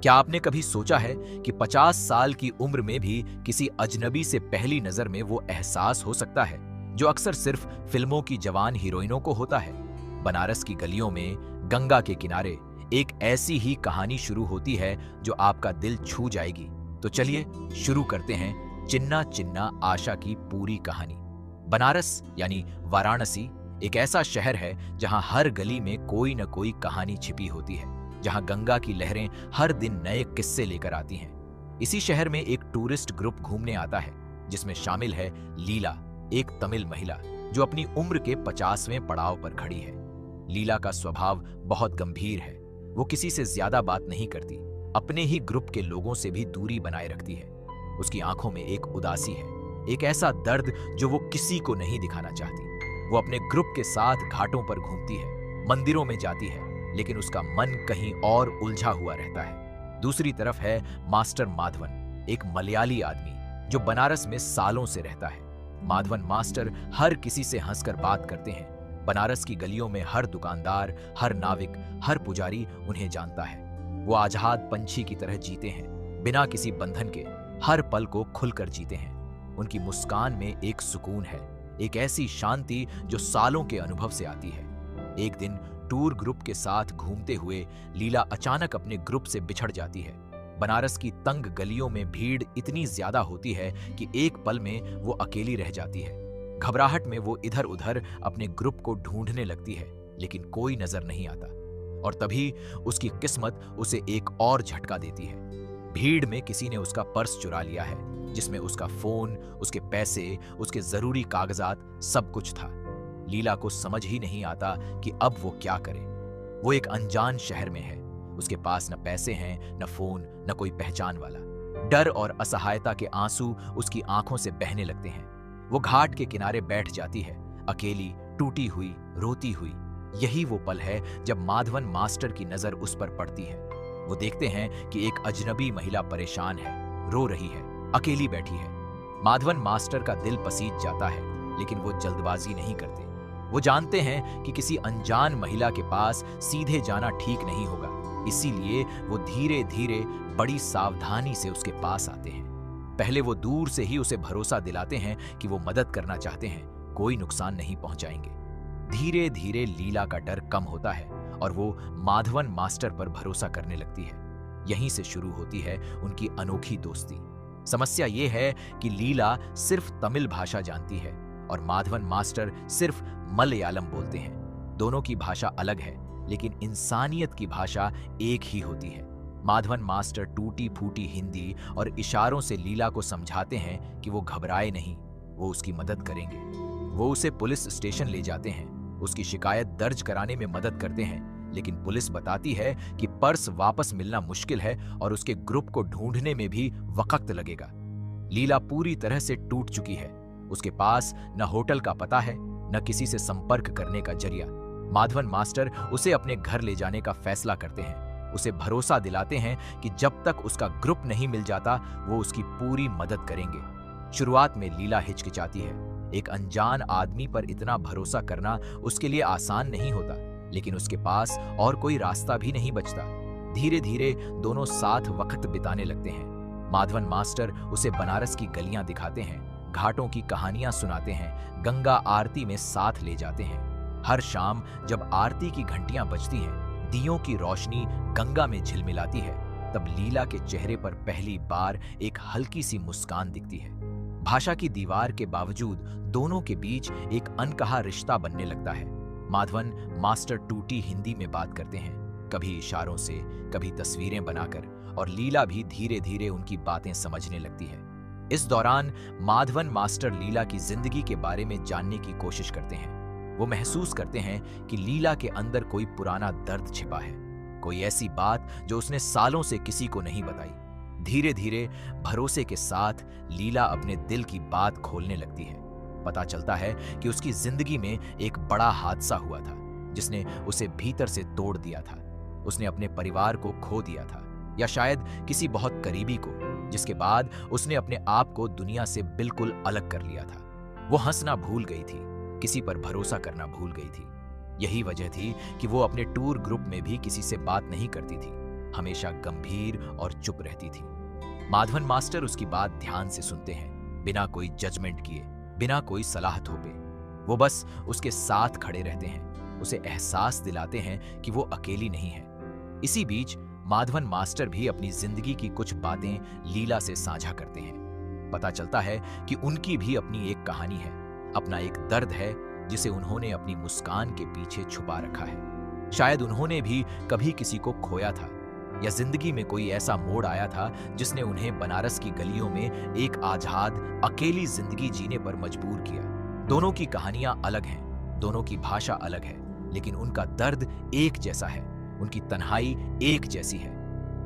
क्या आपने कभी सोचा है कि 50 साल की उम्र में भी किसी अजनबी से पहली नजर में वो एहसास हो सकता है जो अक्सर सिर्फ फिल्मों की जवान हीरोइनों को होता है। बनारस की गलियों में गंगा के किनारे एक ऐसी ही कहानी शुरू होती है जो आपका दिल छू जाएगी। तो चलिए शुरू करते हैं चिन्ना चिन्ना आशा की पूरी कहानी। बनारस यानी वाराणसी एक ऐसा शहर है जहां हर गली में कोई न कोई कहानी छिपी होती है, जहां गंगा की लहरें हर दिन नए किस्से लेकर आती हैं। इसी शहर में एक टूरिस्ट ग्रुप घूमने आता है जिसमें शामिल है लीला, एक तमिल महिला जो अपनी उम्र के 50वें पड़ाव पर खड़ी है। लीला का स्वभाव बहुत गंभीर है। वो किसी से ज्यादा बात नहीं करती, अपने ही ग्रुप के लोगों से भी दूरी बनाए रखती है। उसकी आंखों में एक उदासी है, एक ऐसा दर्द जो वो किसी को नहीं दिखाना चाहती। वो अपने ग्रुप के साथ घाटों पर घूमती है, मंदिरों में जाती है, लेकिन उसका मन कहीं और उलझा हुआ रहता है। दूसरी तरफ है मास्टर माधवन, एक मलयाली आदमी जो बनारस में सालों से रहता है। माधवन मास्टर हर किसी से हंसकर बात करते हैं। बनारस की गलियों में हर दुकानदार, हर नाविक, हर पुजारी उन्हें जानता है। वो आजाद पंछी की तरह जीते हैं, बिना किसी बंधन के, हर पल को खुलकर जीते हैं। उनकी मुस्कान में एक सुकून है, एक ऐसी शांति जो सालों के अनुभव से आती है। एक दिन टूर ग्रुप के साथ घूमते हुए लीला अचानक अपने ग्रुप से बिछड़ जाती है। बनारस की तंग गलियों में भीड़ इतनी ज्यादा होती है कि एक पल में वो अकेली रह जाती है। घबराहट में वो इधर उधर अपने ग्रुप को ढूंढने लगती है, लेकिन कोई नजर नहीं आता। और तभी उसकी किस्मत उसे एक और झटका देती है। भीड़ में किसी ने उसका पर्स चुरा लिया है, जिसमें उसका फोन, उसके पैसे, उसके जरूरी कागजात सब कुछ था। लीला को समझ ही नहीं आता कि अब वो क्या करे। वो एक अनजान शहर में है, उसके पास न पैसे हैं, न फोन, न कोई पहचान वाला। डर और असहायता के आंसू उसकी आंखों से बहने लगते हैं। वो घाट के किनारे बैठ जाती है, अकेली, टूटी हुई, रोती हुई। यही वो पल है जब माधवन मास्टर की नजर उस पर पड़ती है। वो देखते हैं कि एक अजनबी महिला परेशान है, रो रही है, अकेली बैठी है। माधवन मास्टर का दिल पसीज जाता है, लेकिन वो जल्दबाजी नहीं करते। वो जानते हैं कि किसी अनजान महिला के पास सीधे जाना ठीक नहीं होगा, इसीलिए वो धीरे धीरे बड़ी सावधानी से उसके पास आते हैं। पहले वो दूर से ही उसे भरोसा दिलाते हैं कि वो मदद करना चाहते हैं, कोई नुकसान नहीं पहुंचाएंगे। धीरे धीरे लीला का डर कम होता है और वो माधवन मास्टर पर भरोसा करने लगती है। यहीं से शुरू होती है उनकी अनोखी दोस्ती। समस्या ये है कि लीला सिर्फ तमिल भाषा जानती है और माधवन मास्टर सिर्फ मलयालम बोलते हैं। दोनों की भाषा अलग है, लेकिन इंसानियत की भाषा एक ही होती है। माधवन मास्टर टूटी फूटी हिंदी और इशारों से लीला को समझाते हैं कि वो घबराए नहीं, वो उसकी मदद करेंगे। वो उसे पुलिस स्टेशन ले जाते हैं, उसकी शिकायत दर्ज कराने में मदद करते हैं, लेकिन पुलिस बताती है कि पर्स वापस मिलना मुश्किल है और उसके ग्रुप को ढूंढने में भी वक्त लगेगा। लीला पूरी तरह से टूट चुकी है। उसके पास न होटल का पता है, न किसी से संपर्क करने का जरिया। माधवन मास्टर उसे अपने घर ले जाने का फैसला करते हैं। उसे भरोसा दिलाते हैं कि जब तक उसका ग्रुप नहीं मिल जाता वो उसकी पूरी मदद करेंगे। शुरुआत में लीला हिचकिचाती है। एक अनजान आदमी पर इतना भरोसा करना उसके लिए आसान नहीं होता, लेकिन उसके पास और कोई रास्ता भी नहीं बचता। धीरे धीरे दोनों साथ वक्त बिताने लगते हैं। माधवन मास्टर उसे बनारस की गलियां दिखाते हैं, घाटों की कहानियां सुनाते हैं, गंगा आरती में साथ ले जाते हैं। हर शाम जब आरती की घंटियां बजती हैं, दियों की रोशनी गंगा में झिलमिलाती है, तब लीला के चेहरे पर पहली बार एक हल्की सी मुस्कान दिखती है। भाषा की दीवार के बावजूद दोनों के बीच एक अनकहा रिश्ता बनने लगता है। माधवन मास्टर टूटी हिंदी में बात करते हैं, कभी इशारों से, कभी तस्वीरें बनाकर, और लीला भी धीरे धीरे उनकी बातें समझने लगती है। इस दौरान माधवन मास्टर लीला की जिंदगी के बारे में जानने की कोशिश करते हैं। वो महसूस करते हैं कि लीला के अंदर कोई पुराना दर्द छिपा है, कोई ऐसी बात जो उसने सालों से किसी को नहीं बताई। धीरे धीरे भरोसे के साथ लीला अपने दिल की बात खोलने लगती है। पता चलता है कि उसकी जिंदगी में एक बड़ा हादसा हुआ था जिसने उसे भीतर से तोड़ दिया था। उसने अपने परिवार को खो दिया था, या शायद किसी बहुत करीबी को, जिसके बाद उसने अपने आप को दुनिया से बिल्कुल अलग कर लिया था। वो हंसना भूल गई थी, किसी पर भरोसा करना भूल गई थी। यही वजह थी कि वो अपने टूर ग्रुप में भी किसी से बात नहीं करती थी। हमेशा गंभीर और चुप रहती थी। माधवन मास्टर उसकी बात ध्यान से सुनते हैं, बिना कोई जजमेंट किए, बिना कोई सलाह थोपे। वो बस उसके साथ खड़े रहते हैं, उसे एहसास दिलाते हैं कि वो अकेली नहीं है। इसी बीच माधवन मास्टर भी अपनी जिंदगी की कुछ बातें लीला से साझा करते हैं। पता चलता है कि उनकी भी अपनी एक कहानी है, अपना एक दर्द है जिसे उन्होंने अपनी मुस्कान के पीछे छुपा रखा है। शायद उन्होंने भी कभी किसी को खोया था, या जिंदगी में कोई ऐसा मोड़ आया था जिसने उन्हें बनारस की गलियों में एक आजाद अकेली जिंदगी जीने पर मजबूर किया। दोनों की कहानियां अलग हैं, दोनों की भाषा अलग है, लेकिन उनका दर्द एक जैसा है, उनकी तन्हाई एक जैसी है।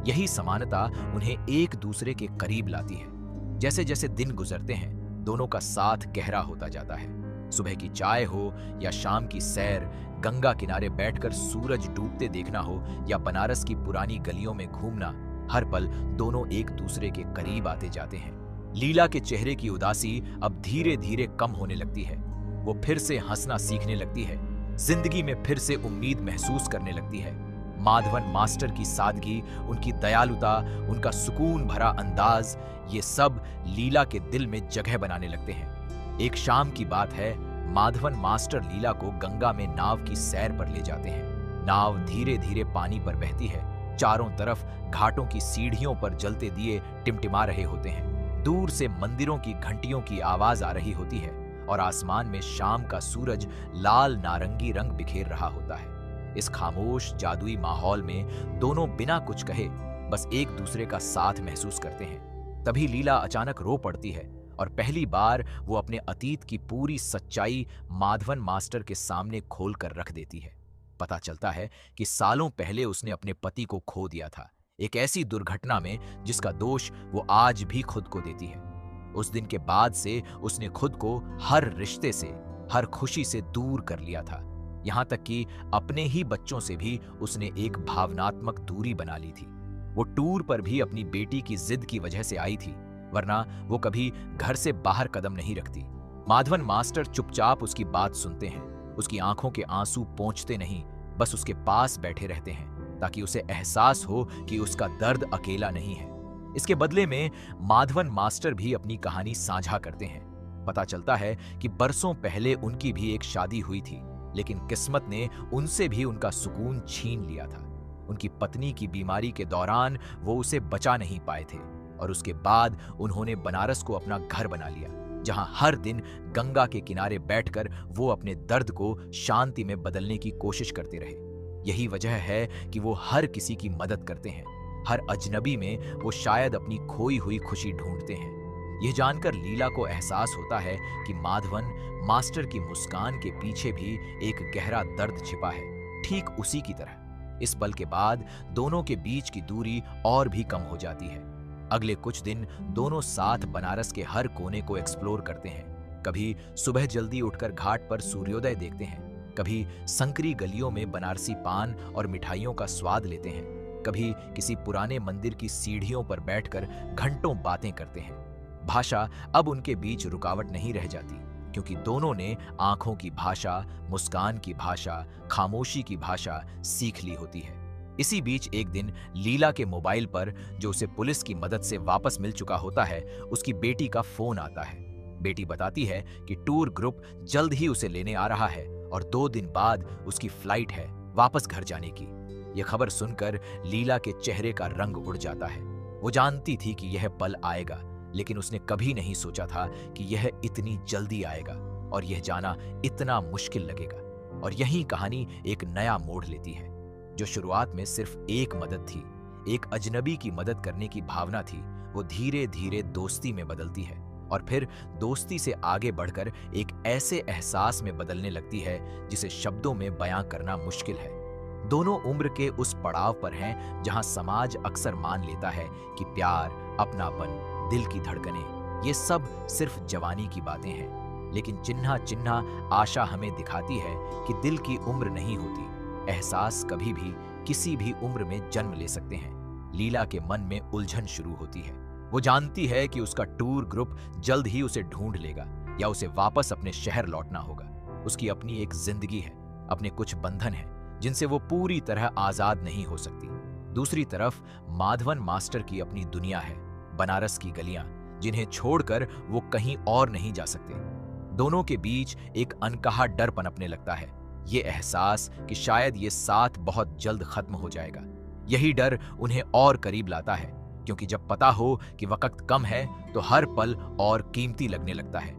यही समानता उन्हें एक दूसरे के करीब लाती है। जैसे जैसे दिन गुजरते हैं, दोनों का साथ गहरा होता जाता है। सुबह की चाय हो या शाम की सैर, गंगा किनारे बैठकर सूरज डूबते देखना हो या बनारस की पुरानी गलियों में घूमना, हर पल दोनों एक दूसरे के करीब आते जाते हैं। लीला के चेहरे की उदासी अब धीरे धीरे कम होने लगती है। वो फिर से हंसना सीखने लगती है, जिंदगी में फिर से उम्मीद महसूस करने लगती है। माधवन मास्टर की सादगी, उनकी दयालुता, उनका सुकून भरा अंदाज, ये सब लीला के दिल में जगह बनाने लगते हैं। एक शाम की बात है, माधवन मास्टर लीला को गंगा में नाव की सैर पर ले जाते हैं। नाव धीरे धीरे पानी पर बहती है। चारों तरफ घाटों की सीढ़ियों पर जलते दिए टिमटिमा रहे होते हैं। दूर से मंदिरों की घंटियों की आवाज आ रही होती है और आसमान में शाम का सूरज लाल नारंगी रंग बिखेर रहा होता है। इस खामोश जादुई माहौल में दोनों बिना कुछ कहे बस एक दूसरे का साथ महसूस करते हैं। तभी लीला अचानक रो पड़ती है और पहली बार वो अपने अतीत की पूरी सच्चाई माधवन मास्टर के सामने खोलकर रख देती है। पता चलता है कि सालों पहले उसने अपने पति को खो दिया था, एक ऐसी दुर्घटना में जिसका दोष वो आज भी खुद को देती है। उस दिन के बाद से उसने खुद को हर रिश्ते से, हर खुशी से दूर कर लिया था। यहां तक कि अपने ही बच्चों से भी उसने एक भावनात्मक दूरी बना ली थी। वो टूर पर भी अपनी बेटी की जिद की वजह से आई थी, वरना वो कभी घर से बाहर कदम नहीं रखती। माधवन मास्टर चुपचाप उसकी बात सुनते हैं, उसकी आंखों के आंसू पोंछते नहीं, बस उसके पास बैठे रहते हैं ताकि उसे एहसास हो कि उसका दर्द अकेला नहीं है। इसके बदले में माधवन मास्टर भी अपनी कहानी साझा करते हैं। पता चलता है कि बरसों पहले उनकी भी एक शादी हुई थी, लेकिन किस्मत ने उनसे भी उनका सुकून छीन लिया था। उनकी पत्नी की बीमारी के दौरान वो उसे बचा नहीं पाए थे और उसके बाद उन्होंने बनारस को अपना घर बना लिया, जहां हर दिन गंगा के किनारे बैठकर वो अपने दर्द को शांति में बदलने की कोशिश करते रहे। यही वजह है कि वो हर किसी की मदद करते हैं। हर अजनबी में वो शायद अपनी खोई हुई खुशी ढूंढते हैं। यह जानकर लीला को एहसास होता है कि माधवन मास्टर की मुस्कान के पीछे भी एक गहरा दर्द छिपा है, ठीक उसी की तरह। इस पल के बाद दोनों के बीच की दूरी और भी कम हो जाती है। अगले कुछ दिन दोनों साथ बनारस के हर कोने को एक्सप्लोर करते हैं। कभी सुबह जल्दी उठकर घाट पर सूर्योदय देखते हैं, कभी संकरी गलियों में बनारसी पान और मिठाइयों का स्वाद लेते हैं, कभी किसी पुराने मंदिर की सीढ़ियों पर बैठकर घंटों बातें करते हैं। भाषा अब उनके बीच रुकावट नहीं रह जाती, क्योंकि दोनों ने आंखों की भाषा, मुस्कान की भाषा, खामोशी की भाषा सीख ली होती है। इसी बीच एक दिन लीला के मोबाइल पर, जो उसे पुलिस की मदद से वापस मिल चुका होता है, उसकी बेटी का फोन आता है। बेटी बताती है कि टूर ग्रुप जल्द ही उसे लेने आ रहा है और 2 दिन बाद उसकी फ्लाइट है वापस घर जाने की। यह खबर सुनकर लीला के चेहरे का रंग उड़ जाता है। वो जानती थी कि यह पल आएगा, लेकिन उसने कभी नहीं सोचा था कि यह इतनी जल्दी आएगा और यह जाना इतना मुश्किल लगेगा। और यही कहानी एक नया मोड़ लेती है। जो शुरुआत में सिर्फ एक मदद थी, एक अजनबी की मदद करने की भावना थी, वो धीरे धीरे दोस्ती में बदलती है और फिर दोस्ती से आगे बढ़कर एक ऐसे एहसास में बदलने लगती है जिसे शब्दों में बयां करना मुश्किल है। दोनों उम्र के उस पड़ाव पर हैं जहां समाज अक्सर मान लेता है कि प्यार, अपनापन, दिल की धड़कनें, ये सब सिर्फ जवानी की बातें हैं। लेकिन चिन्हा चिन्हा आशा हमें दिखाती है कि दिल की उम्र नहीं होती, एहसास कभी भी किसी भी उम्र में जन्म ले सकते हैं। लीला के मन में उलझन शुरू होती है। वो जानती है कि उसका टूर ग्रुप जल्द ही उसे ढूंढ लेगा या उसे वापस अपने शहर लौटना होगा। उसकी अपनी एक जिंदगी है, अपने कुछ बंधन हैं जिनसे वो पूरी तरह आजाद नहीं हो सकती। दूसरी तरफ माधवन मास्टर की अपनी दुनिया है, बनारस की गलियां, जिन्हें छोड़कर वो कहीं और नहीं जा सकते। दोनों के बीच एक अनकहा डर पनपने लगता है, ये एहसास कि शायद ये साथ बहुत जल्द खत्म हो जाएगा। यही डर उन्हें और करीब लाता है, क्योंकि जब पता हो कि वक्त कम है तो हर पल और कीमती लगने लगता है।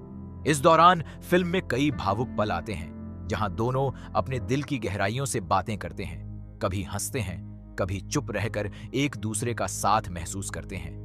इस दौरान फिल्म में कई भावुक पल आते हैं, जहां दोनों अपने दिल की गहराइयों से बातें करते हैं, कभी हंसते हैं, कभी चुप रहकर एक दूसरे का साथ महसूस करते हैं।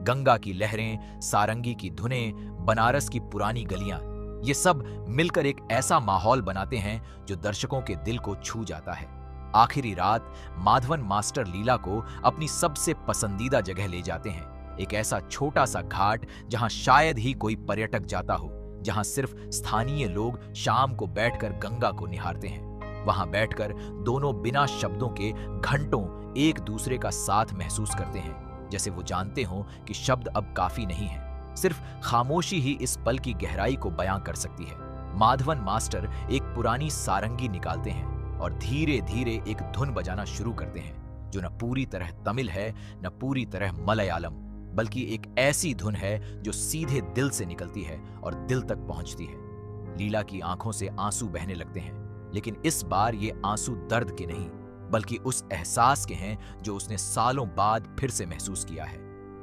गंगा की लहरें, सारंगी की धुनें, बनारस की पुरानी गलियां, ये सब मिलकर एक ऐसा माहौल बनाते हैं जो दर्शकों के दिल को छू जाता है। आखिरी रात माधवन मास्टर लीला को अपनी सबसे पसंदीदा जगह ले जाते हैं, एक ऐसा छोटा सा घाट जहां शायद ही कोई पर्यटक जाता हो, जहां सिर्फ स्थानीय लोग शाम को बैठकर गंगा को निहारते हैं। वहां बैठकर दोनों बिना शब्दों के घंटों एक दूसरे का साथ महसूस करते हैं, जैसे वो जानते हों कि शब्द अब काफी नहीं है, सिर्फ खामोशी ही इस पल की गहराई को बयां कर सकती है। माधवन मास्टर एक पुरानी सारंगी निकालते हैं और धीरे धीरे एक धुन बजाना शुरू करते हैं, जो न पूरी तरह तमिल है, न पूरी तरह मलयालम, बल्कि एक ऐसी धुन है जो सीधे दिल से निकलती है और दिल तक पहुंचती है। लीला की आंखों से आंसू बहने लगते हैं, लेकिन इस बार ये आंसू दर्द के नहीं, बल्कि उस एहसास के हैं जो उसने सालों बाद फिर से महसूस किया है।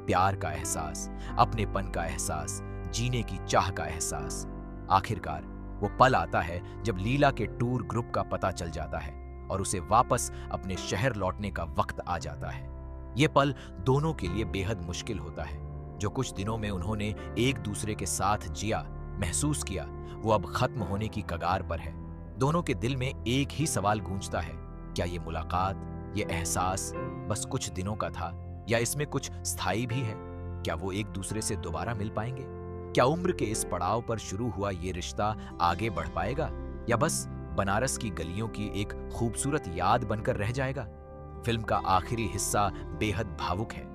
प्यार का एहसास, अपनेपन का एहसास, जीने की चाह का एहसास। आखिरकार वो पल आता है जब लीला के टूर ग्रुप का पता चल जाता है और उसे वापस अपने शहर लौटने का वक्त आ जाता है। ये पल दोनों के लिए बेहद मुश्किल होता है। जो कुछ दिनों में उन्होंने एक दूसरे के साथ जिया, महसूस किया, वो अब खत्म होने की कगार पर है। दोनों के दिल में एक ही सवाल गूंजता है, क्या ये मुलाकात, ये एहसास बस कुछ दिनों का था, या इसमें कुछ स्थायी भी है? क्या वो एक दूसरे से दोबारा मिल पाएंगे? क्या उम्र के इस पड़ाव पर शुरू हुआ ये रिश्ता आगे बढ़ पाएगा, या बस बनारस की गलियों की एक खूबसूरत याद बनकर रह जाएगा? फिल्म का आखिरी हिस्सा बेहद भावुक है,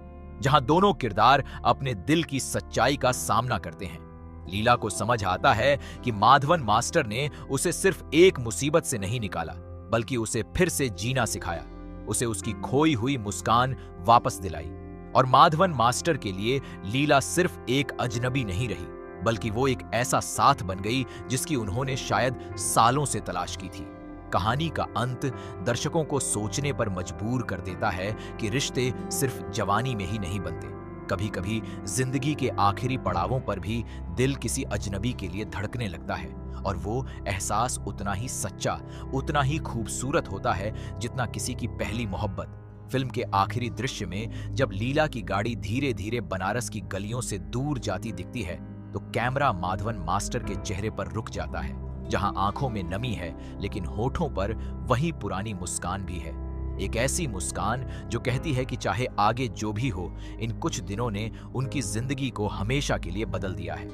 जहां दोनों किरदार अपने दिल की सच्चाई का सामना करते हैं। लीला को समझ आता है कि माधवन मास्टर ने उसे सिर्फ एक मुसीबत से नहीं निकाला, बल्कि उसे फिर से जीना सिखाया, उसे उसकी खोई हुई मुस्कान वापस दिलाई। और माधवन मास्टर के लिए लीला सिर्फ एक अजनबी नहीं रही, बल्कि वो एक ऐसा साथ बन गई जिसकी उन्होंने शायद सालों से तलाश की थी। कहानी का अंत दर्शकों को सोचने पर मजबूर कर देता है कि रिश्ते सिर्फ जवानी में ही नहीं बनते। कभी कभी जिंदगी के आखिरी पड़ावों पर भी दिल किसी अजनबी के लिए धड़कने लगता है, और वो एहसास उतना ही सच्चा, उतना ही खूबसूरत होता है जितना किसी की पहली मोहब्बत। फिल्म के आखिरी दृश्य में जब लीला की गाड़ी धीरे धीरे बनारस की गलियों से दूर जाती दिखती है, तो कैमरा माधवन मास्टर के चेहरे पर रुक जाता है, जहां आंखों में नमी है, लेकिन होठों पर वही पुरानी मुस्कान भी है। एक ऐसी मुस्कान जो कहती है कि चाहे आगे जो भी हो, इन कुछ दिनों ने उनकी जिंदगी को हमेशा के लिए बदल दिया है।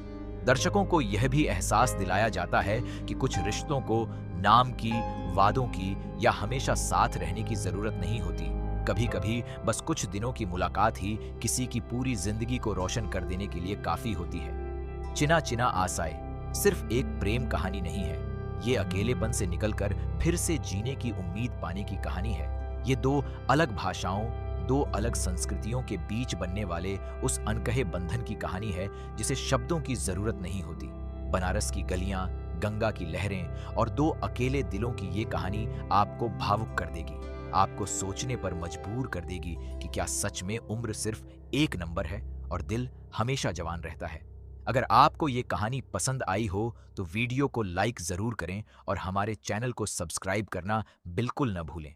दर्शकों को यह भी एहसास दिलाया जाता है कि कुछ रिश्तों को नाम की, वादों की या हमेशा साथ रहने की जरूरत नहीं होती। कभी कभी बस कुछ दिनों की मुलाकात ही किसी की पूरी जिंदगी को रोशन कर देने के लिए काफी होती है। चिना चिना आशाएं सिर्फ एक प्रेम कहानी नहीं है, ये अकेलेपन से निकलकर फिर से जीने की उम्मीद पाने की कहानी है। ये दो अलग भाषाओं, दो अलग संस्कृतियों के बीच बनने वाले उस अनकहे बंधन की कहानी है जिसे शब्दों की जरूरत नहीं होती। बनारस की गलियां, गंगा की लहरें और दो अकेले दिलों की ये कहानी आपको भावुक कर देगी, आपको सोचने पर मजबूर कर देगी कि क्या सच में उम्र सिर्फ एक नंबर है और दिल हमेशा जवान रहता है। अगर आपको ये कहानी पसंद आई हो तो वीडियो को लाइक जरूर करें और हमारे चैनल को सब्सक्राइब करना बिल्कुल न भूलें।